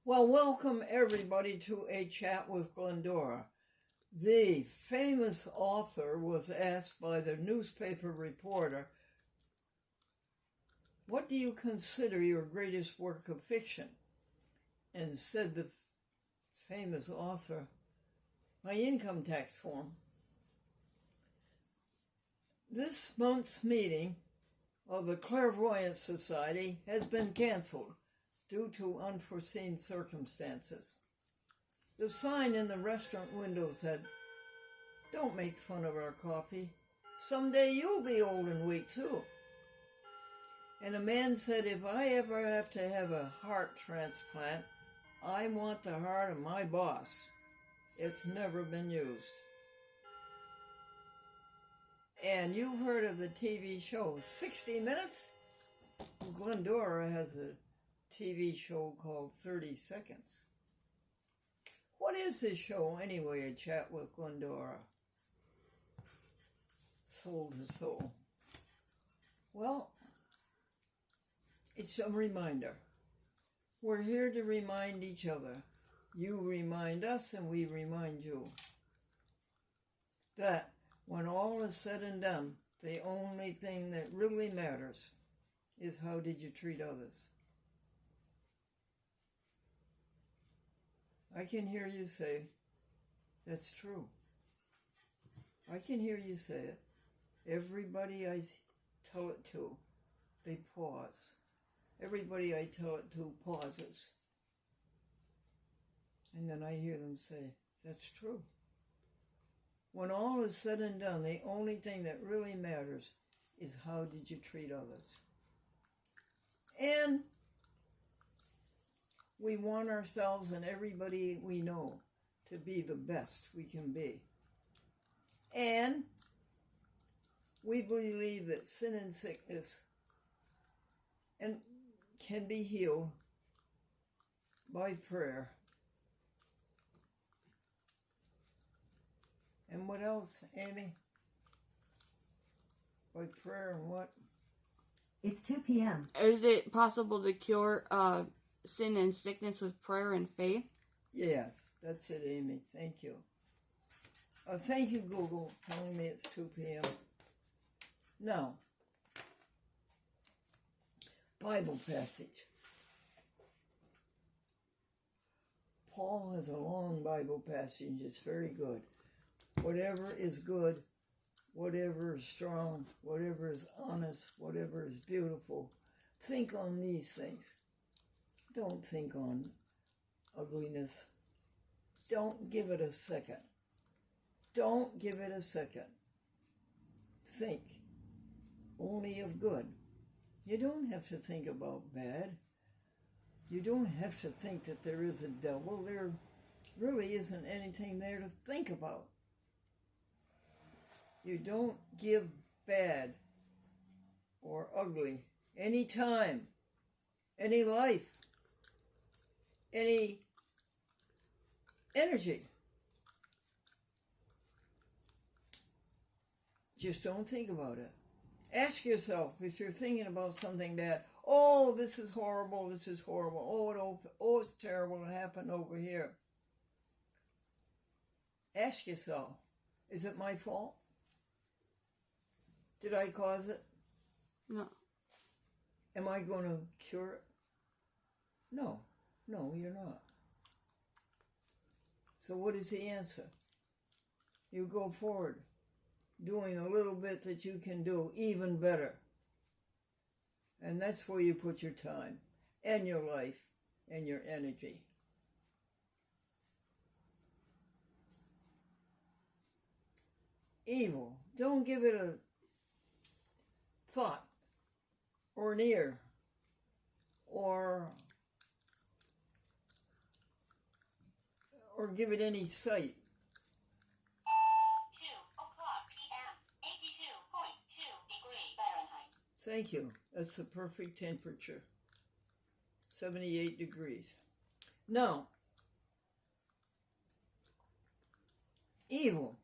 Well, welcome everybody to a chat with Glendora. The famous author was asked by the newspaper reporter, "What do you consider your greatest work of fiction?" And said the famous author, "My income tax form." This month's meeting of the Clairvoyance Society has been canceled due to unforeseen circumstances. The sign in the restaurant window said, "Don't make fun of our coffee. Someday you'll be old and weak too." And a man said, "If I ever have to have a heart transplant, I want the heart of my boss. It's never been used." And you've heard of the TV show 60 Minutes? Glendora has a TV show called 30 Seconds. What is this show anyway, A Chat with Glendora? Soul to soul. Well, it's a reminder. We're here to remind each other. You remind us and we remind you that when all is said and done, the only thing that really matters is how did you treat others. I can hear you say, "That's true." I can hear you say it. Everybody I tell it to, they pause. Everybody I tell it to pauses. And then I hear them say, "That's true." When all is said and done, the only thing that really matters is how did you treat others. And we want ourselves and everybody we know to be the best we can be. And we believe that sin and sickness can be healed by prayer. And what else, Amy? By prayer and what? It's 2 p.m. Is it possible to cure sin and sickness with prayer and faith? Yes, that's it, Amy. Thank you. Thank you, Google, telling me it's 2 p.m. Now, Bible passage. Paul has a long Bible passage. It's very good. Whatever is good, whatever is strong, whatever is honest, whatever is beautiful, think on these things. Don't think on ugliness. Don't give it a second. Don't give it a second. Think only of good. You don't have to think about bad. You don't have to think that there is a devil. There really isn't anything there to think about. You don't give bad or ugly any time, any life, any energy. Just don't think about it. Ask yourself if you're thinking about something bad. "Oh, this is horrible, this is horrible. Oh, it's terrible, it happened over here." Ask yourself, is it my fault? Did I cause it? No. Am I going to cure it? No, you're not. So what is the answer? You go forward, doing a little bit that you can do even better. And that's where you put your time and your life and your energy. Evil, don't give it a thought or an ear or give it any sight. 2:00 p.m. 82.2 degrees Fahrenheit. Thank you. That's the perfect temperature. 78 degrees. Now, evil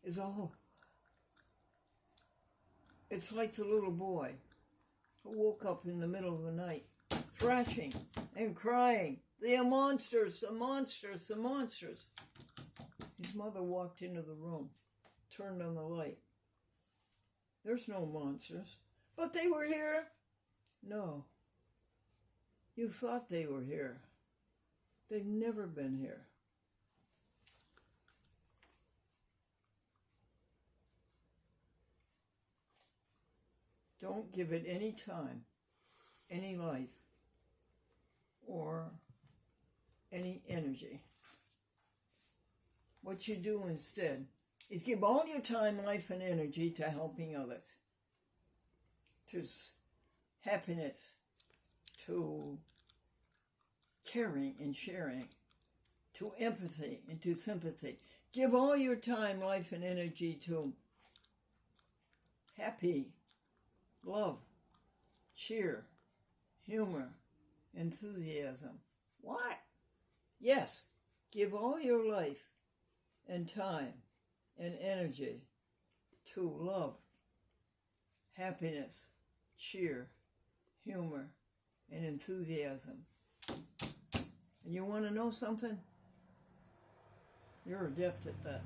is it's like the little boy who woke up in the middle of the night, thrashing and crying They are monsters, the monsters, the monsters. His mother walked into the room, turned on the light. There's no monsters. But they were here. No. You thought they were here. They've never been here. Don't give it any time, any life, or any energy. What you do instead is give all your time, life, and energy to helping others, to happiness, to caring and sharing, to empathy and to sympathy. Give all your time, life, and energy to happy, love, cheer, humor, enthusiasm. What? Yes, give all your life and time and energy to love, happiness, cheer, humor, and enthusiasm. And you want to know something? You're adept at that.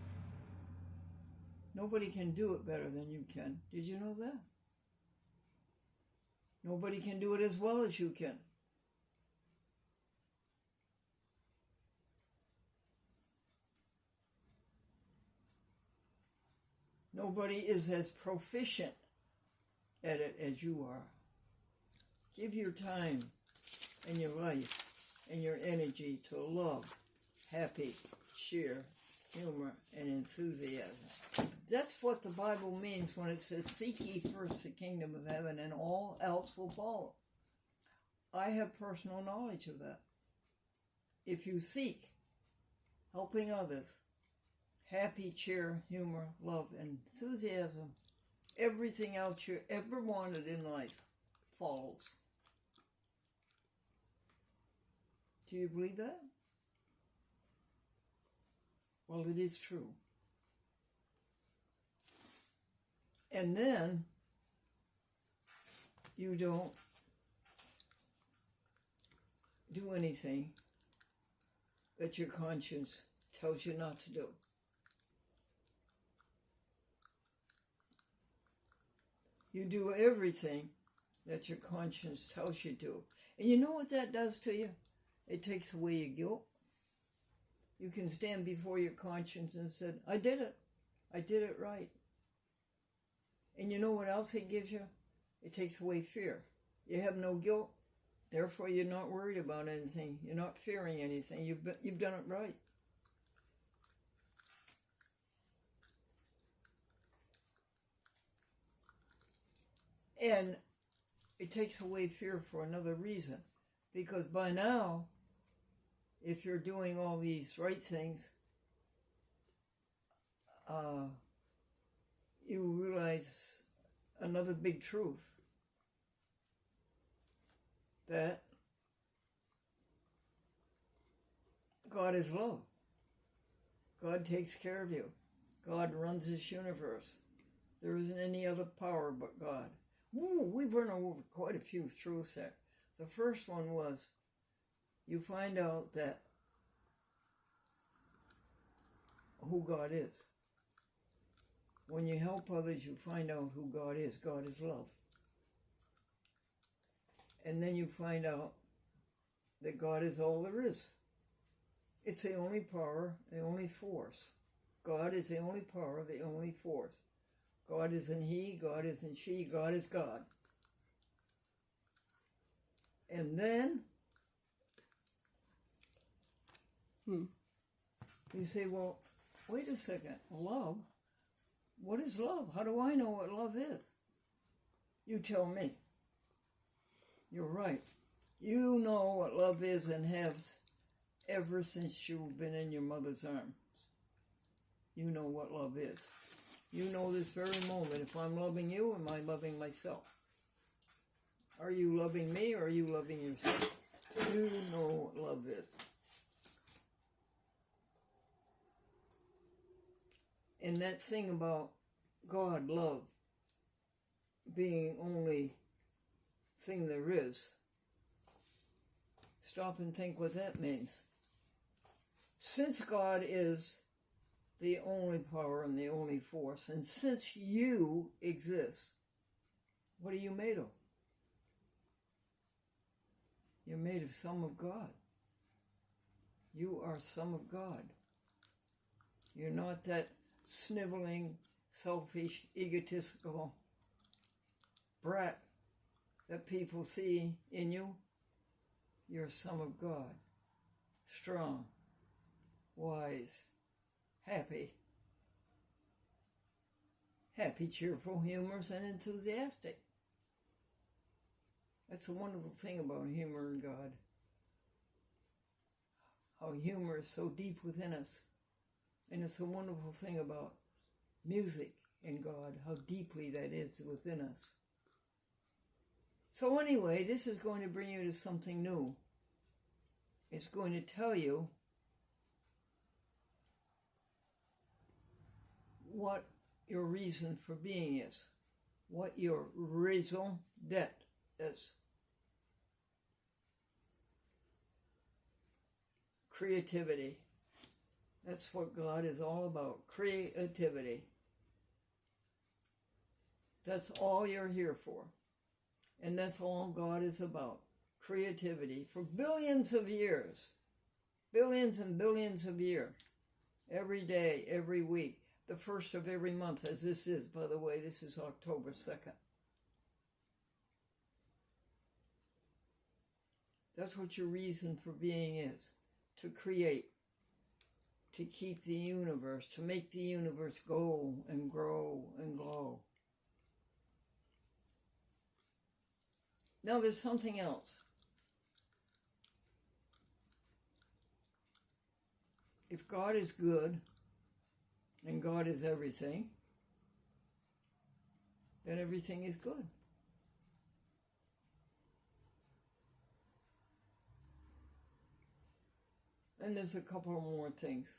Nobody can do it better than you can. Did you know that? Nobody can do it as well as you can. Nobody is as proficient at it as you are. Give your time and your life and your energy to love, happy, cheer, humor, and enthusiasm. That's what the Bible means when it says, seek ye first the kingdom of heaven and all else will follow. I have personal knowledge of that. If you seek helping others, happy, cheer, humor, love, and enthusiasm, everything else you ever wanted in life follows. Do you believe that? Well, it is true. And then you don't do anything that your conscience tells you not to do. You do everything that your conscience tells you to do. And you know what that does to you? It takes away your guilt. You can stand before your conscience and say, I did it. I did it right. And you know what else it gives you? It takes away fear. You have no guilt. Therefore, you're not worried about anything. You're not fearing anything. You've done it right. And it takes away fear for another reason. Because by now, if you're doing all these right things, you realize another big truth. That God is love. God takes care of you. God runs this universe. There isn't any other power but God. Woo, we've run over quite a few truths there. The first one was, you find out that who God is. When you help others, you find out who God is. God is love. And then you find out that God is all there is. It's the only power, the only force. God is the only power, the only force. God isn't he, God isn't she, God is God. And then you say, well, wait a second, love? What is love? How do I know what love is? You tell me. You're right. You know what love is and have ever since you've been in your mother's arms. You know what love is. You know this very moment. If I'm loving you, am I loving myself? Are you loving me or are you loving yourself? You know what love is. And that thing about God, love, being only thing there is, Stop and think what that means. Since God is the only power and the only force, and since you exist, what are you made of? You're made of some of God. You are some of God. You're not that sniveling, selfish, egotistical brat that people see in you. You're some of God. Strong, wise, happy, cheerful, humorous, and enthusiastic. That's a wonderful thing about humor and God. How humor is so deep within us. And it's a wonderful thing about music and God, how deeply that is within us. So anyway, this is going to bring you to something new. It's going to tell you what your reason for being is, what your raison d'être is. Creativity. That's what God is all about, creativity. That's all you're here for. And that's all God is about, creativity. For billions of years, billions and billions of years, every day, every week, the first of every month, as this is, by the way, this is October 2nd. That's what your reason for being is, to create, to keep the universe, to make the universe go and grow and glow. Now there's something else. If God is good, and God is everything, then everything is good. And there's a couple more things.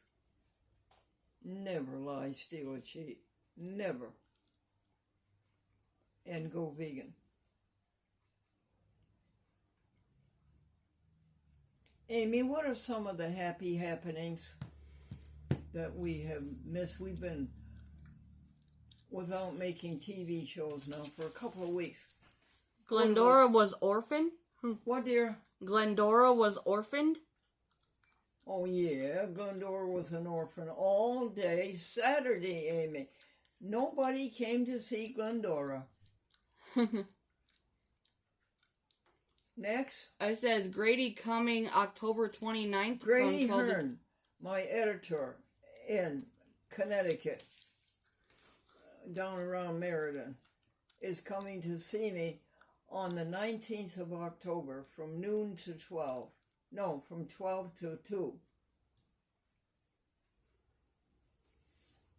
Never lie, steal, or cheat. Never. And go vegan. Amy, what are some of the happy happenings that we have missed? We've been without making TV shows now for a couple of weeks. Glendora was orphaned? What, dear? Glendora was orphaned? Oh, yeah, Glendora was an orphan all day Saturday, Amy. Nobody came to see Glendora. Next. It says Grady coming October 29th. Grady Hearn, my editor in Connecticut, down around Meriden, is coming to see me on the 19th of October from noon to 12. No, from 12 to 2.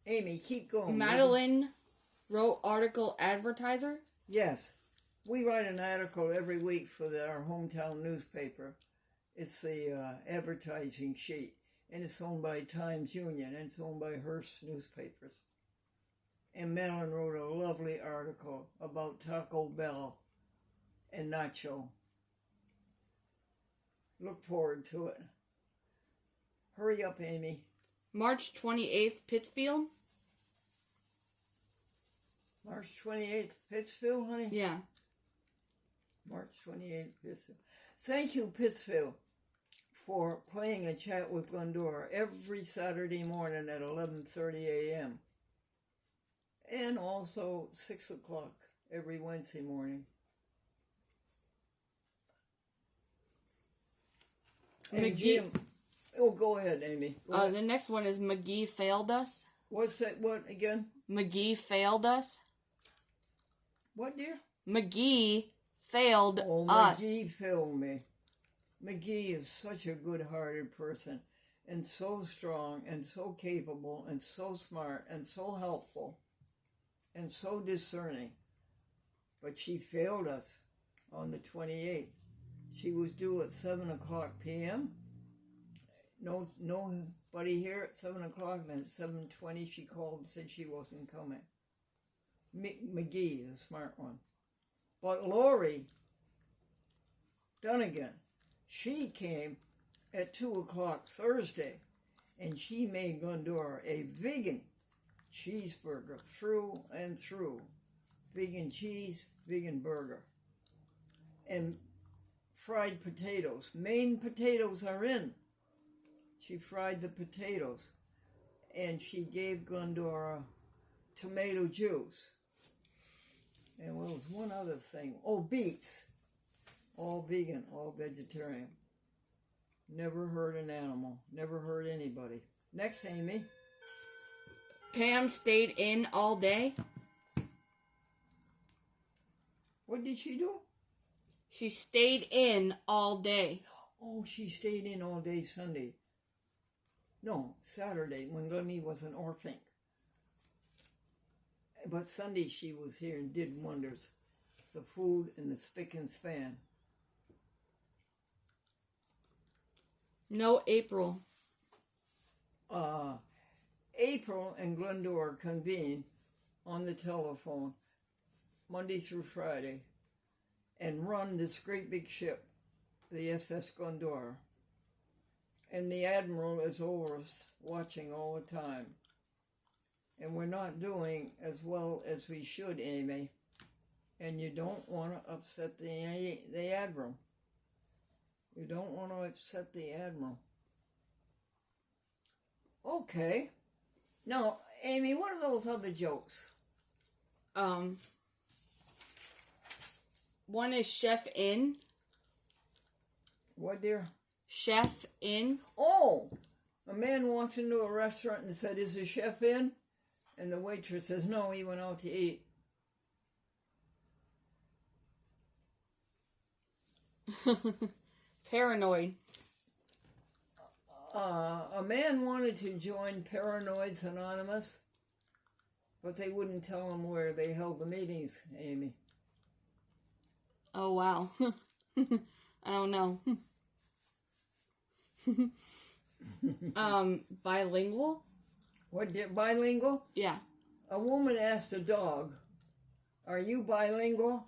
Amy, keep going. Madeline wrote article advertiser? Yes. We write an article every week for our hometown newspaper. It's the advertising sheet, and it's owned by Times Union, and it's owned by Hearst Newspapers. And Madeline wrote a lovely article about Taco Bell and Nacho. Look forward to it. Hurry up, Amy. March 28th, Pittsfield? March 28th, Pittsfield, honey? Yeah. March 28th, Pittsfield. Thank you, Pittsfield, for playing a chat with Glendora every Saturday morning at 11:30 a.m. And also 6 o'clock every Wednesday morning. And McGee. Jim, oh, go ahead, Amy. The next one is McGee failed us. What's that? What again? McGee failed us. What, dear? McGee failed Oh, us. McGee failed me. McGee is such a good-hearted person, and so strong, and so capable, and so smart, and so helpful, and so discerning. But she failed us on the 28th. She was due at 7 o'clock p.m. Nobody here at 7 o'clock, and at 7:20 she called and said she wasn't coming. McGee is a smart one. But Lori Dunnigan She came at 2 o'clock Thursday, and she made Glendora a vegan cheeseburger through and through. Vegan cheese, vegan burger. And fried potatoes. Maine potatoes are in. She fried the potatoes. And she gave Glendora tomato juice. And what was one other thing? Oh, beets. All vegan, all vegetarian. Never hurt an animal. Never hurt anybody. Next, Amy. Pam stayed in all day. What did she do? She stayed in all day. Oh, she stayed in all day Sunday. No, Saturday, when Glennie was an orphan. But Sunday she was here and did wonders. The food and the spick and span. No April. April and Glendora convened on the telephone Monday through Friday and run this great big ship, the SS Glendora. And the Admiral is over us watching all the time. And we're not doing as well as we should, Amy. And you don't want to upset the Admiral. You don't want to upset the Admiral. Okay. Now, Amy, what are those other jokes? One is Chef In. What, dear? Chef In. Oh! A man walked into a restaurant and said, "Is the chef in?" And the waitress says, "No, he went out to eat." Paranoid. A man wanted to join Paranoids Anonymous, but they wouldn't tell him where they held the meetings, Amy. Oh, wow. I don't know. Bilingual? What, bilingual? Yeah. A woman asked a dog, "Are you bilingual?"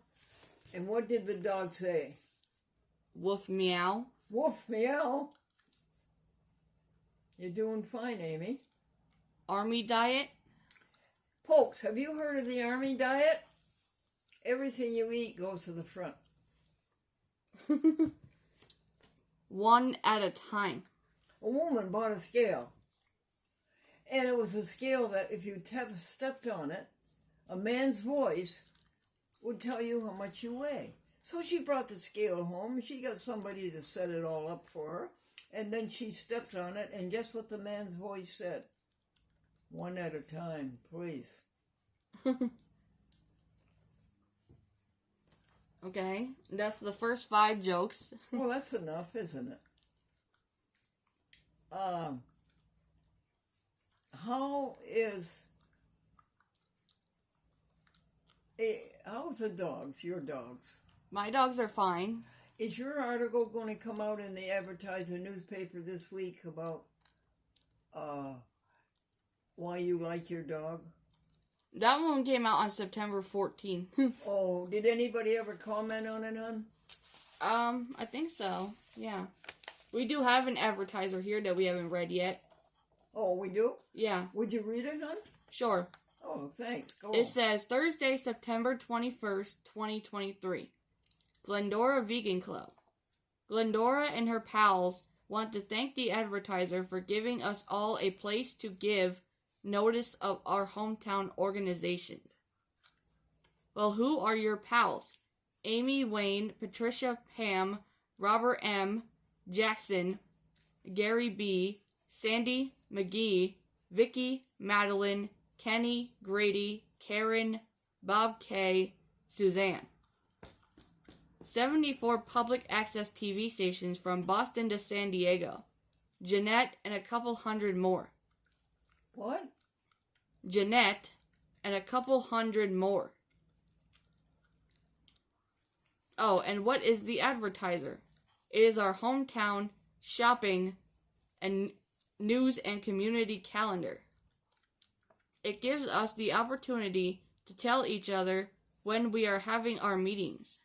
And what did the dog say? Woof meow. Woof, meow. You're doing fine, Amy. Army diet. Folks, have you heard of the Army diet? Everything you eat goes to the front. One at a time. A woman bought a scale. And it was a scale that if you stepped on it, a man's voice would tell you how much you weigh. So she brought the scale home, and she got somebody to set it all up for her. And then she stepped on it, and guess what the man's voice said? "One at a time, please." Okay, that's the first 5 jokes. Well, that's enough, isn't it? How's the dogs, your dogs? My dogs are fine. Is your article going to come out in the Advertiser newspaper this week about why you like your dog? That one came out on September 14th. Oh, did anybody ever comment on it, hon? I think so. Yeah. We do have an advertiser here that we haven't read yet. Oh, we do? Yeah. Would you read it, hon? Sure. Oh, thanks. Go It on. says Thursday, September 21st, 2023. Glendora Vegan Club. Glendora and her pals want to thank the advertiser for giving us all a place to give notice of our hometown organization. Well, who are your pals? Amy, Wayne, Patricia, Pam, Robert M., Jackson, Gary B., Sandy, McGee, Vicky, Madeline, Kenny, Grady, Karen, Bob K., Suzanne. 74 public access TV stations from Boston to San Diego. Jeanette and a couple hundred more. What? Jeanette and a couple hundred more. Oh, and what is the advertiser? It is our hometown shopping and news and community calendar. It gives us the opportunity to tell each other when we are having our meetings.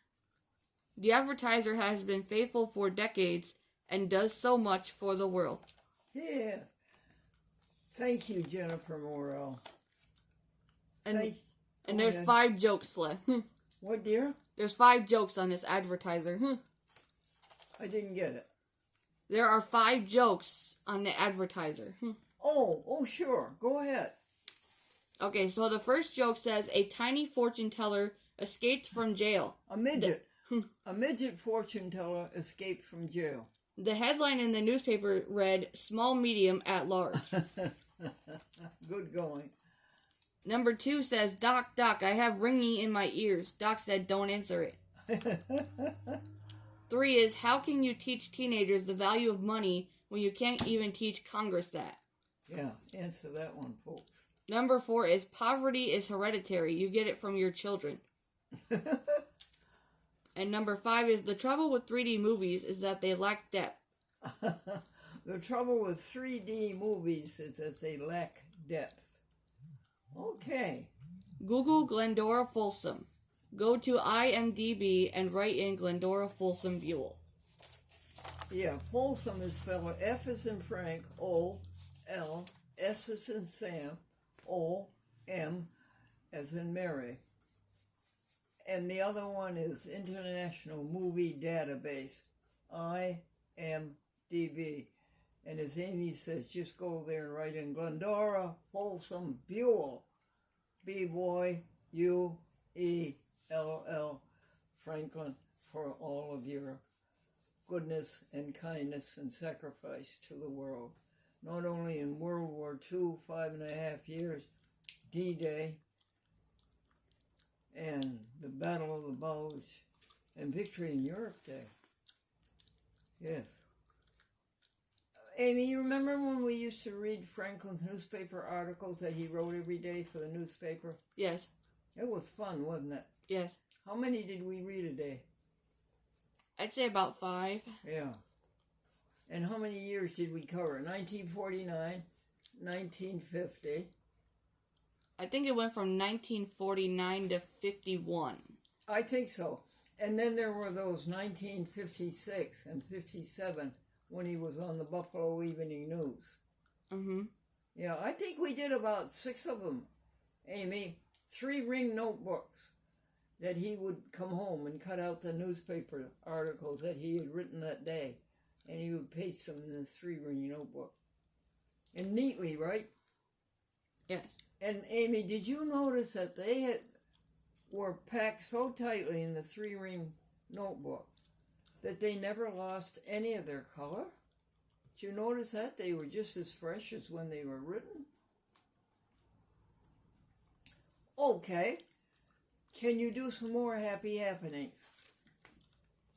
The advertiser has been faithful for decades and does so much for the world. Yeah. Thank you, Jennifer Morrell. And Go there's ahead. 5 jokes left. What, dear? There's 5 jokes on this advertiser. I didn't get it. There are 5 jokes on the advertiser. Oh, sure. Go ahead. Okay, so the first joke says a tiny fortune teller escaped from jail. A midget. A midget fortune teller escaped from jail. The headline in the newspaper read, "Small Medium at Large." Good going. Number 2 says, Doc, I have ringing in my ears. Doc said, don't answer it. 3 is, how can you teach teenagers the value of money when you can't even teach Congress that? Yeah, answer that one, folks. Number 4 is, poverty is hereditary. You get it from your children. And number 5 is, the trouble with 3D movies is that they lack depth. The trouble with 3D movies is that they lack depth. Okay. Google Glendora Folsom. Go to IMDb and write in Glendora Folsom Buell. Yeah, Folsom is spelled F as in Frank, O, L, S as in Sam, O, M as in Mary. And the other one is International Movie Database, IMDb. And as Amy says, just go there and write in Glendora Folsom Buell, B-boy, U-E-L-L, Franklin, for all of your goodness and kindness and sacrifice to the world. Not only in World War II, 5.5 years, D-Day, and the Battle of the Bulge, and Victory in Europe Day. Yes. Amy, you remember when we used to read Franklin's newspaper articles that he wrote every day for the newspaper? Yes. It was fun, wasn't it? Yes. How many did we read a day? I'd say about 5. Yeah. And how many years did we cover? 1949, 1950. I think it went from 1949 to 51. I think so. And then there were those 1956 and 57 when he was on the Buffalo Evening News. Mm-hmm. Yeah, I think we did about 6 of them, Amy. 3-ring notebooks that he would come home and cut out the newspaper articles that he had written that day. And he would paste them in the 3-ring notebook. And neatly, right? Yes. And Amy, did you notice that they were packed so tightly in the 3-ring notebook that they never lost any of their color? Did you notice that? They were just as fresh as when they were written. Okay. Can you do some more happy happenings?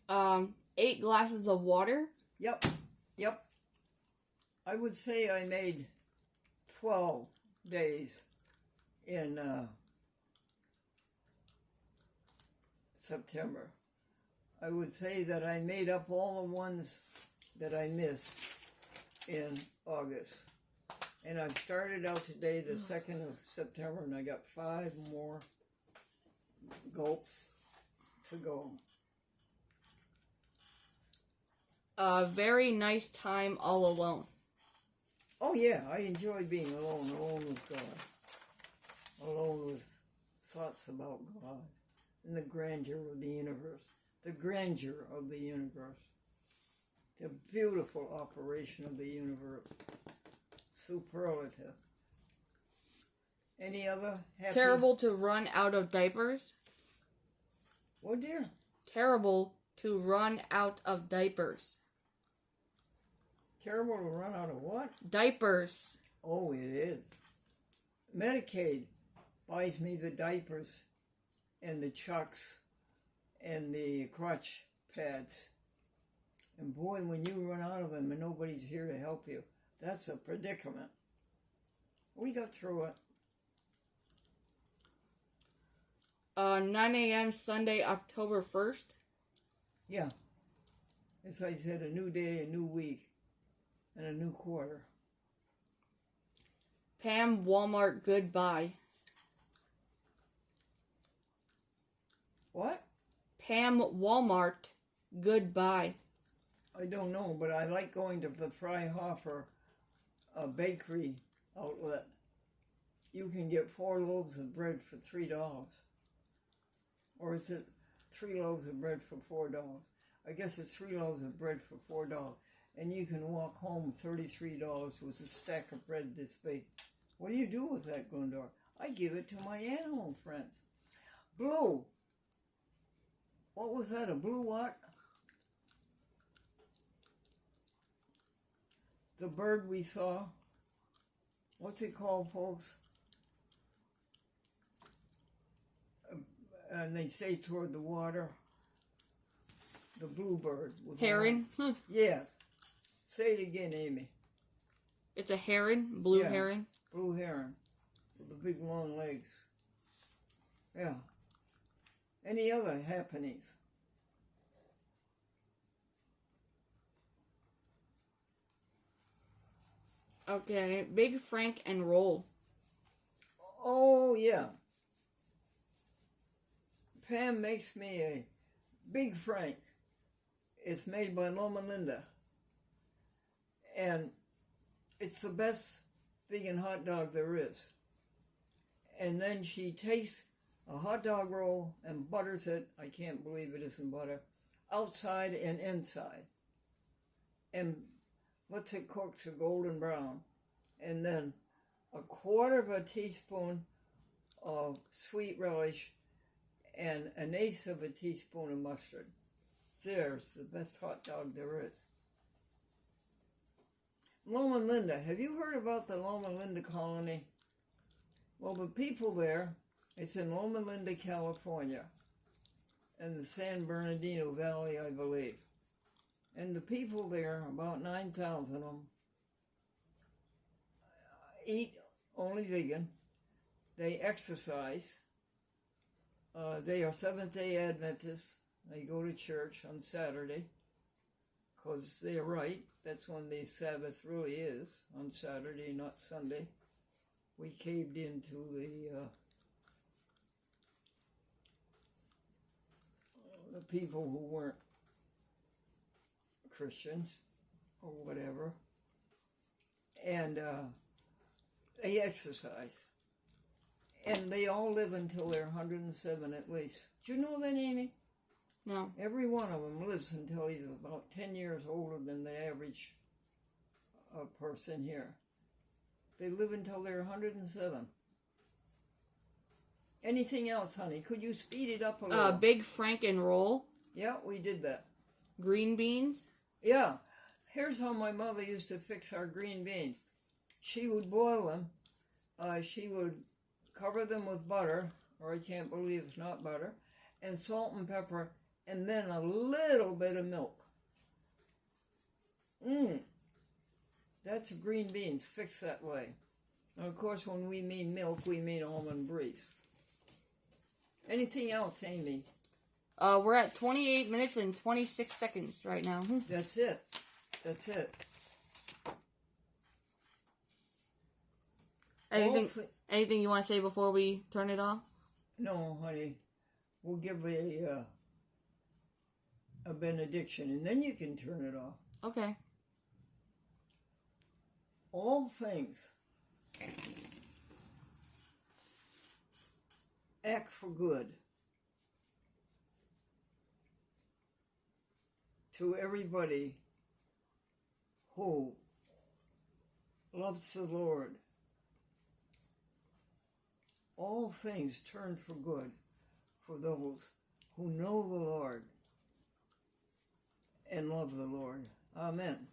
8 glasses of water. Yep. I would say I made 12 days in September. I would say that I made up all the ones that I missed in August. And I've started out today, the 2nd of September, and I got 5 more gulps to go. A very nice time all alone. Oh yeah, I enjoy being alone with God. Alone with thoughts about God and the grandeur of the universe. The grandeur of the universe. The beautiful operation of the universe. Superlative. Any other happy... Terrible to run out of diapers. What, dear? Terrible to run out of diapers. Terrible to run out of what? Diapers. Oh, it is. Medicaid buys me the diapers and the chucks and the crotch pads. And boy, when you run out of them and nobody's here to help you, that's a predicament. We got through it. 9 a.m. Sunday, October 1st. Yeah. As I said, a new day, a new week, and a new quarter. Pam, Walmart, goodbye. What? Pam Walmart, goodbye. I don't know, but I like going to the Freihofer bakery outlet. You can get 4 loaves of bread for $3. Or is it 3 loaves of bread for $4? I guess it's 3 loaves of bread for $4. And you can walk home $33 with a stack of bread this big. What do you do with that, Glendora? I give it to my animal friends. Blue. What was that, a blue what? The bird we saw. What's it called, folks? And they stay toward the water. The bluebird. Heron. Yes. Say it again, Amy. It's a heron, blue Yeah. heron. Blue heron. With the big long legs. Yeah. Any other happenings? Okay, Big Frank and Roll. Oh, yeah. Pam makes me a Big Frank. It's made by Loma Linda. And it's the best vegan hot dog there is. And then she takes a hot dog roll and butters it. I can't believe it isn't butter. Outside and inside. And lets it cook to golden brown. And then a 1/4 teaspoon of sweet relish and 1/8 teaspoon of mustard. There's the best hot dog there is. Loma Linda. Have you heard about the Loma Linda colony? Well, the people there, it's in Loma Linda, California, in the San Bernardino Valley, I believe. And the people there, about 9,000 of them, eat only vegan. They exercise. They are Seventh-day Adventists. They go to church on Saturday because they're right. That's when the Sabbath really is, on Saturday, not Sunday. We caved into the people who weren't Christians or whatever. And they exercise. And they all live until they're 107 at least. Do you know that, Amy? No. Every one of them lives until he's about 10 years older than the average person here. They live until they're 107. Anything else, honey? Could you speed it up a little? Big Frank and Roll. Yeah, we did that. Green beans. Yeah. Here's how my mother used to fix our green beans. She would boil them. She would cover them with butter, or I can't believe it's not butter, and salt and pepper, and then a little bit of milk. That's green beans fixed that way. And of course, when we mean milk, we mean almond breeze. Anything else, Amy? We're at 28 minutes and 26 seconds right now. That's it. That's it. Anything you want to say before we turn it off? No, honey. We'll give a benediction, and then you can turn it off. Okay. All things act for good to everybody who loves the Lord. All things turn for good for those who know the Lord and love the Lord. Amen.